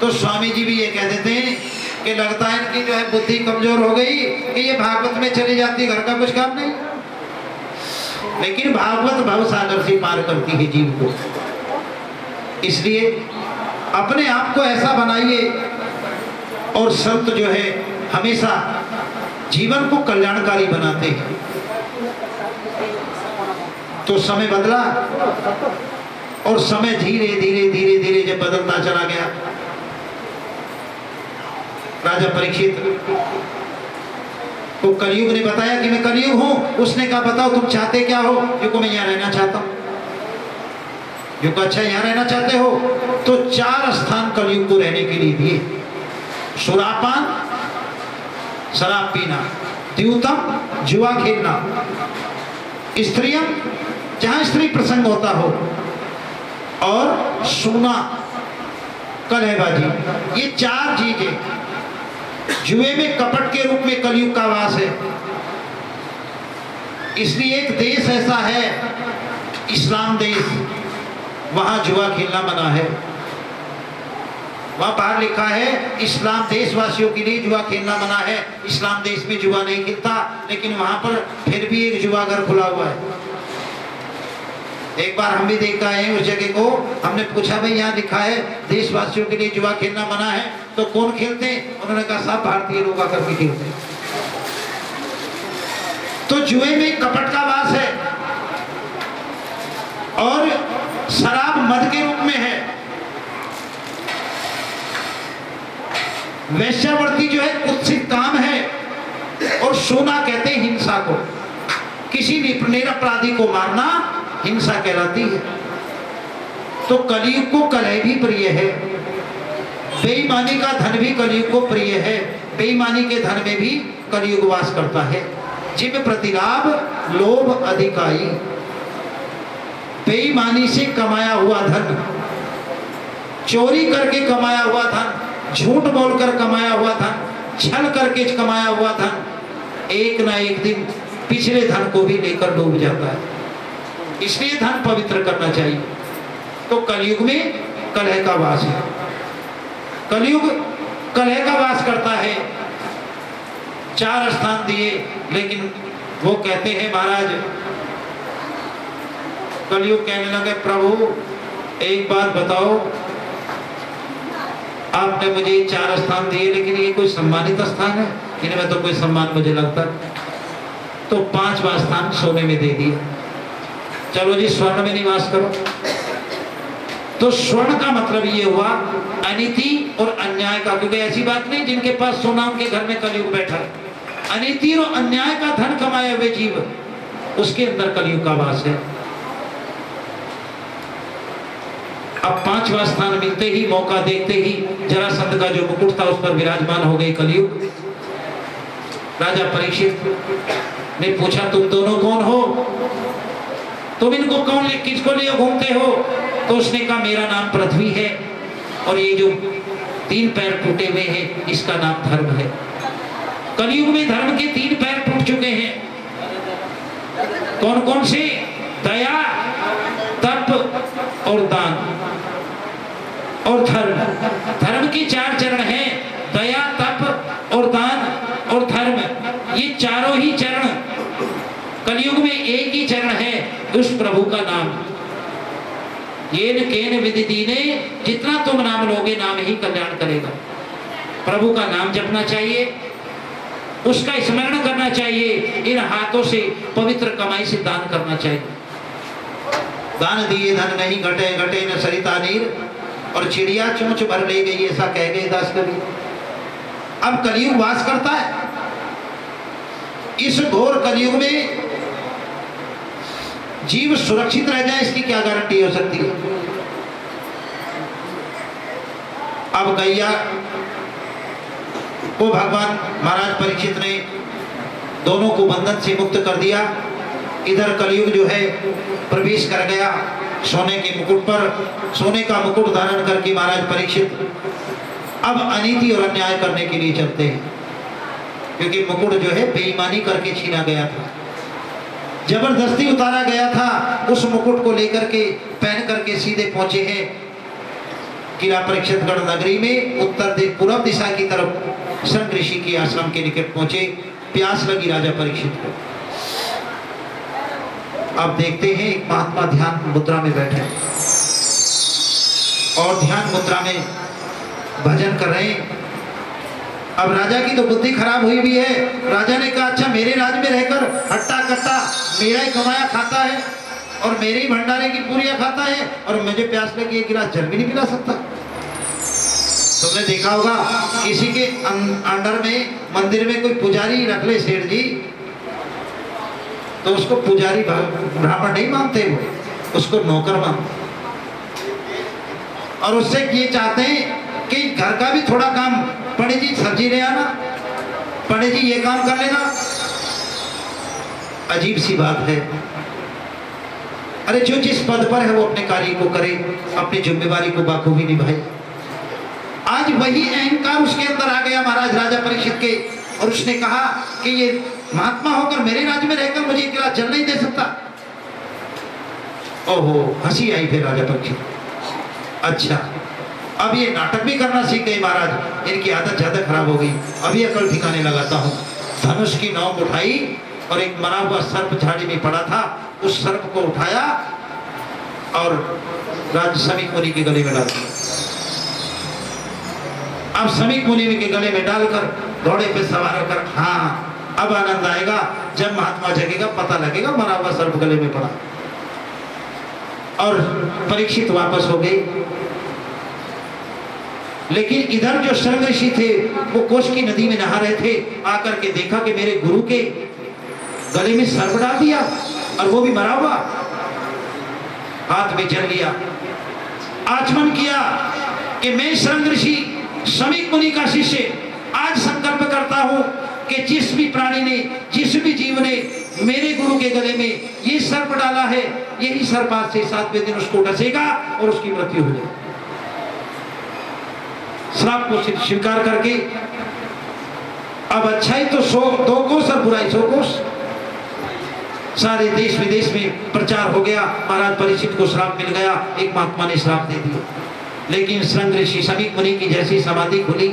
तो स्वामी जी भी ये कह देते हैं कि लगता है इनकी जो है बुद्धि कमजोर हो गई कि ये भागवत में चली जाती, घर का कुछ काम नहीं। लेकिन भागवत भवसागर से पार करती है जीव को। इसलिए अपने आप को ऐसा बनाइए, और संत जो है हमेशा जीवन को कल्याणकारी बनाते हैं। तो समय बदला, और समय धीरे धीरे धीरे धीरे जब बदलता चला गया, राजा परीक्षित को कलयुग ने बताया कि मैं कलयुग हूं। उसने कहा बताओ तुम चाहते क्या हो? जो मैं यहाँ रहना चाहता हूं। जो अच्छा यहाँ रहना चाहते हो? तो 4 स्थान कलयुग को रहने के लिए दिए। सुरापान, शराब पीना, द्यूतम जुआ खेलना, स्त्रियम जहां स्त्री प्रसंग होता हो, और सोना कलहबाजी। ये 4 चीजें। जुए में कपट के रूप में कलयुग का वास है। इसलिए एक देश ऐसा है इस्लाम देश, वहां जुआ खेलना मना है। वहां बाहर लिखा है इस्लाम देशवासियों के लिए जुआ खेलना मना है। इस्लाम देश में जुआ नहीं खेलता, लेकिन वहां पर फिर भी एक जुआ घर खुला हुआ है। एक बार हम भी देख आए हैं उस जगह को। हमने पूछा भाई यहाँ लिखा है देशवासियों के लिए जुआ खेलना मना है, तो कौन खेलते हैं? उन्होंने कहा सब भारतीय लोग आकर के खेलते हैं। तो जुए में कपट का वास है, और शराब मद के रूप में है। वैश्यावृत्ति जो है कुत्सित काम है, और सोना कहते हैं हिंसा को। किसी निरपराधी को मारना हिंसा कहलाती है। तो कलयुग को कलह भी प्रिय है, बेईमानी का धन भी कलयुग को प्रिय है। बेईमानी के धन में भी कलयुग वास करता है। जिम प्रतिलाभ लोभ अधिकाई। बेईमानी से कमाया हुआ धन, चोरी करके कमाया हुआ धन, झूठ बोलकर कमाया हुआ धन, छल करके कमाया हुआ धन, एक ना एक दिन पिछले धन को भी लेकर डूब जाता है। इसलिए धन पवित्र करना चाहिए। तो कलयुग में कलह का वास है। कलयुग कलह का वास करता है। 4 स्थान दिए, लेकिन वो कहते हैं महाराज, कलयुग कहने लगे प्रभु एक बात बताओ, आपने मुझे 4 स्थान दिए, लेकिन ये कोई सम्मानित स्थान है? इनमें तो कोई सम्मान मुझे लगता। तो 5वां स्थान सोने में दे दिया। चलो जी स्वर्ण में निवास करो। तो स्वर्ण का मतलब ये हुआ अनीति और अन्याय का, क्योंकि ऐसी बात नहीं जिनके पास सोना उनके घर में कलयुग बैठा है। अनीति और अन्याय का धन कमाए हुए जीव, उसके अंदर कलयुग का वास है। अब 5वां स्थान मिलते ही, मौका देखते ही, जरासंध का जो मुकुट था उस पर विराजमान हो गई कलयुग। राजा परीक्षित ने पूछा तुम दोनों कौन हो? तुम इनको कौन किसको लिए घूमते हो? तो उसने कहा मेरा नाम पृथ्वी है, और ये जो 3 पैर टूटे हुए हैं इसका नाम धर्म है। कलयुग में धर्म के 3 पैर टूट चुके हैं। कौन कौन से? दया, तप और दान और धर्म। धर्म के 4 चरण हैं, दया, तप और दान और धर्म। ये चारों ही चरण कलयुग में एक ही चरण है, उस प्रभु का नाम। येन केन विदितीने, जितना तुम नाम लोगे नाम ही कल्याण करेगा। प्रभु का नाम जपना चाहिए, उसका स्मरण करना चाहिए। इन हाथों से पवित्र कमाई से दान करना चाहिए। दान दिए धन नहीं घटे, घटे न सरिता नीर, और चिड़िया चोंच भर ले गई, ऐसा कह गए दास कवि। अब कलयुग वास करता है। इस घोर कलयुग में जीव सुरक्षित रह जाए, इसकी क्या गारंटी हो सकती है? अब गैया को भगवान महाराज परीक्षित ने दोनों को बंधन से मुक्त कर दिया। इधर कलयुग जो है प्रवेश कर गया सोने के मुकुट पर। सोने का मुकुट धारण करके महाराज परीक्षित अब अनीति और अन्याय करने के लिए चलते हैं, क्योंकि मुकुट जो है बेईमानी करके छीना गया था, जबरदस्ती उतारा गया था। उस मुकुट को लेकर के पहन करके सीधे पहुंचे हैं किला परीक्षितगढ़ नगरी में उत्तर पूर्व दिशा की तरफ शृंग ऋषि के आश्रम के निकट पहुंचे। प्यास लगी राजा परीक्षित को। अब देखते हैं एक महात्मा ध्यान मुद्रा में बैठे और ध्यान मुद्रा में भजन कर रहे हैं। अब राजा की तो बुद्धि खराब हुई भी है। राजा ने कहा अच्छा मेरे राज में रहकर हट्टा कट्टा मेरा ही कमाया खाता है और मेरे ही भंडारे की पूरियां खाता है और मुझे प्यास लगी एक गिलास जल भी नहीं पिला सकता। तुमने देखा होगा किसी के अंडर में मंदिर में कोई पुजारी रख ले सेठ जी, तो उसको पुजारी ब्राह्मण नहीं मानते, वो उसको नौकर मानते और उससे ये चाहते हैं कि घर का भी थोड़ा काम, पंडित जी सब्जी ले आना, पंडित जी ये काम कर लेना। अजीब सी बात है। अरे जो जिस पद पर है वो अपने कार्य को करे, अपनी जिम्मेवारी को बाखूबी निभाए। आज वही अहंकार उसके अंदर आ गया महाराज राजा परीक्षित के, और उसने कहा कि ये महात्मा होकर मेरे राज्य में रहकर मुझे एक गिलास जल नहीं दे सकता। ओहो, हंसी आई फिर राजा परीक्षित। अच्छा अब ये नाटक भी करना सीख गए महाराज, इनकी आदत ज्यादा खराब हो गई। अभी अकल ठिकाने लगाता हूँ। धनुष की नोक उठाई और एक मरा हुआ सर्प झाड़ी में पड़ा था, उस सर्प को उठाया और राज समीक मुनि के गले में डाल दिया। अब समीक मुनि के गले में डालकर घोड़े पे सवार कर, हाँ अब आनंद आएगा जब महात्मा जगेगा, पता लगेगा मरा हुआ सर्प गले में पड़ा। और परीक्षित वापस हो गए। लेकिन इधर जो शृंग ऋषि थे वो कोश की नदी में नहा रहे थे। आकर के देखा कि मेरे गुरु के गले में सर्प डाल दिया और वो भी मरा हुआ। हाथ में जल लिया, आचमन किया कि मैं शृंग ऋषि समीक मुनि का शिष्य आज संकल्प करता हूं कि जिस भी प्राणी ने, जिस भी जीव ने मेरे गुरु के गले में ये सर्प डाला है, यही सर्प आज से 7वें दिन उसको डसेगा और उसकी मृत्यु हो जाएगी। श्राप को स्वीकार करके अब अच्छाई तो 2 कोस और बुराई 100 कोस, सारे देश विदेश में प्रचार हो गया। महाराज परीक्षित को श्राप मिल गया, एक महात्मा ने श्राप दे दिया। लेकिन शृंग ऋषि समीक मुनि की जैसी समाधि खुली,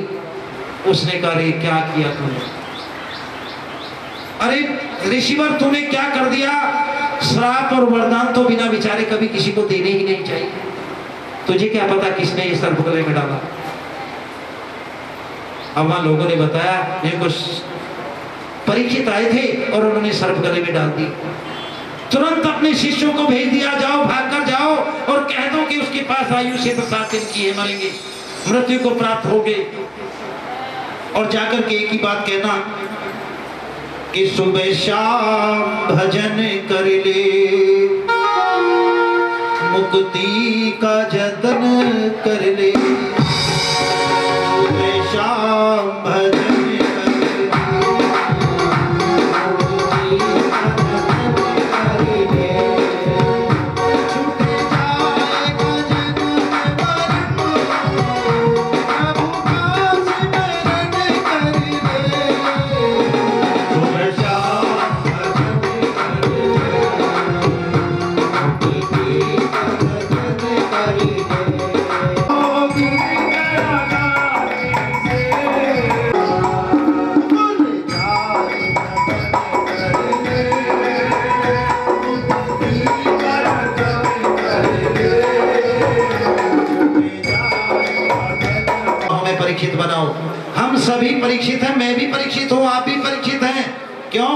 उसने कहा रे क्या किया तूने, अरे ऋषिवर तूने क्या कर दिया। श्राप और वरदान तो बिना विचारे कभी किसी को देने ही नहीं चाहिए। तुझे क्या पता किसने ये सर्प गले में डाला। अब वहां लोगों ने बताया ये कुछ परीक्षित आए थे और उन्होंने सर्प गले में डाल दी। तुरंत अपने शिष्यों को भेज दिया, जाओ भागकर जाओ और कह दो कि उसके पास आयु से तो 7 दिन की है, मरेंगे, मृत्यु को प्राप्त हो गए। और जाकर के एक ही बात कहना कि सुबह शाम भजन कर ले, मुक्ति का जतन कर ले। सुबह शाम भजन बनाओ। हम सभी परीक्षित हैं, मैं भी परीक्षित हूं, आप भी परीक्षित हैं। क्यों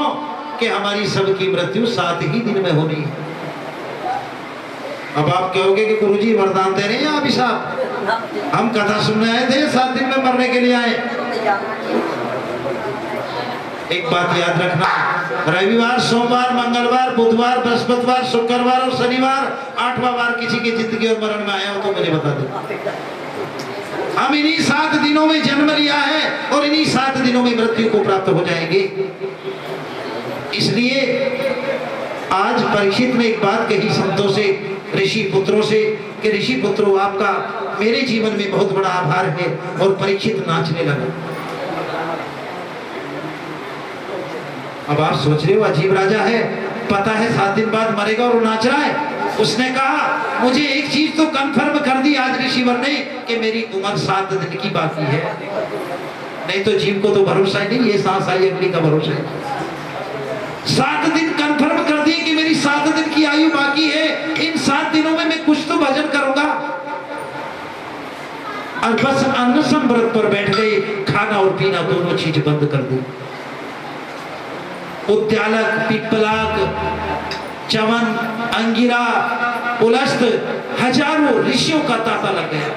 कि हमारी सबकी मृत्यु 7 ही दिन में होनी है। अब आप कहोगे कि गुरुजी वरदान दे रहे हैं आप ही साहब, हम कथा सुनने आए थे 7 दिन में मरने के लिए आए। एक बात याद रखना, रविवार, सोमवार, मंगलवार, बुधवार, बृहस्पतिवार, शुक्रवार और शनिवार 8वां बार किसी की जिंदगी और मरण में आया हो तो मुझे बता दो। हम इन्हीं 7 दिनों में जन्म लिया है और इन्हीं 7 दिनों में मृत्यु को प्राप्त हो जाएंगे। इसलिए आज परीक्षित ने एक बात कही संतों से, ऋषि पुत्रों से कि ऋषि पुत्रों आपका मेरे जीवन में बहुत बड़ा आभार है। और परीक्षित नाचने लगा। अब आप सोच रहे हो अजीब राजा है, पता है 7 दिन बाद मरेगा और वो नाच रहा है। उसने कहा मुझे एक चीज तो कंफर्म कर दी आज ऋषिवर ने कि मेरी उम्र 7 दिन की बाकी है, नहीं तो जीव को तो भरोसा ही नहीं, ये सांस आई अगली का भरोसा है। 7 दिन कंफर्म कर दिए कि मेरी 7 दिन की आयु बाकी है, इन 7 दिनों में मैं कुछ तो भजन करूंगा। और बस अनशन व्रत पर बैठ गए, खाना और पीना दोनों चीज बंद कर दी। उद्यालक, पिप्पलाक, चवन, अंगिरा, उलस्त, हजारों ऋषियों का तांता लग गया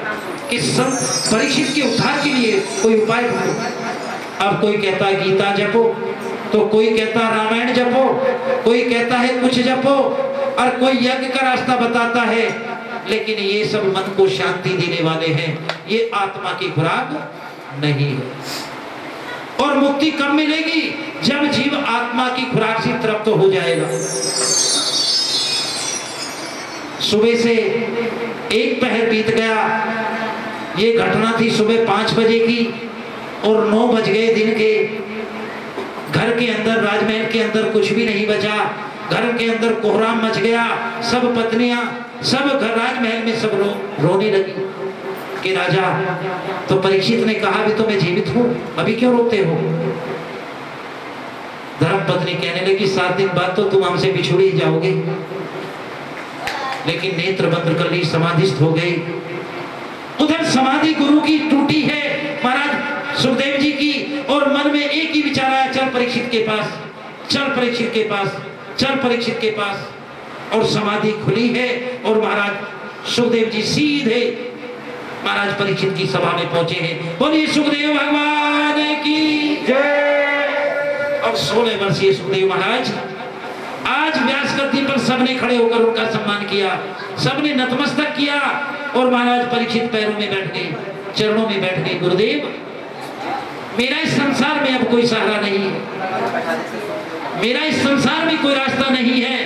कि सब परीक्षित के उद्धार के लिए कोई उपाय ढूंढो। अब कोई कहता है गीता जपो, तो कोई कहता रामायण जपो, कोई कहता है कुछ जपो, और कोई यज्ञ का रास्ता बताता है। लेकिन ये सब मन को शांति देने वाले हैं, ये आत्मा की खुराक नहीं है। और मुक्ति कब मिलेगी? जब जीव आत्मा की खुराक से तृप्त हो जाएगा। सुबह से एक पहर बीत गया, ये घटना थी सुबह 5 बजे की, और 9 बज गए दिन के। घर के अंदर, राजमहल के अंदर कुछ भी नहीं बचा, घर के अंदर कोहराम मच गया। सब पत्नियां, सब घर राजमहल में सब रोने लगी कि राजा, तो परीक्षित ने कहा भी तो मैं जीवित हूं, अभी क्यों रोते हो? धर्म पत्नी कहने लगी 7 दिन बाद तो तुम हमसे बिछुड़ ही जाओगे। लेकिन नेत्र बंद कर ली, समाधिस्थ हो गई। उधर समाधि गुरु की टूटी है महाराज सुखदेव जी की, और मन में एक ही विचार आया, चल परीक्षित के पास, चल परीक्षित के पास, चल परीक्षित के पास। और समाधि खुली है, और महाराज सुखदेव जी सीधे महाराज परीक्षित की सभा में पहुंचे हैं। बोलिए सुखदेव भगवान की जय। और 16 वर्षीय सुखदेव महाराज आज व्यास गद्दी पर सबने खड़े होकर उनका सम्मान किया, सबने नतमस्तक किया, और महाराज परीक्षित पैरों में बैठ गए, चरणों में बैठ गए। गुरुदेव, मेरा इस संसार में अब कोई सहारा नहीं है, मेरा इस संसार में कोई रास्ता नहीं है,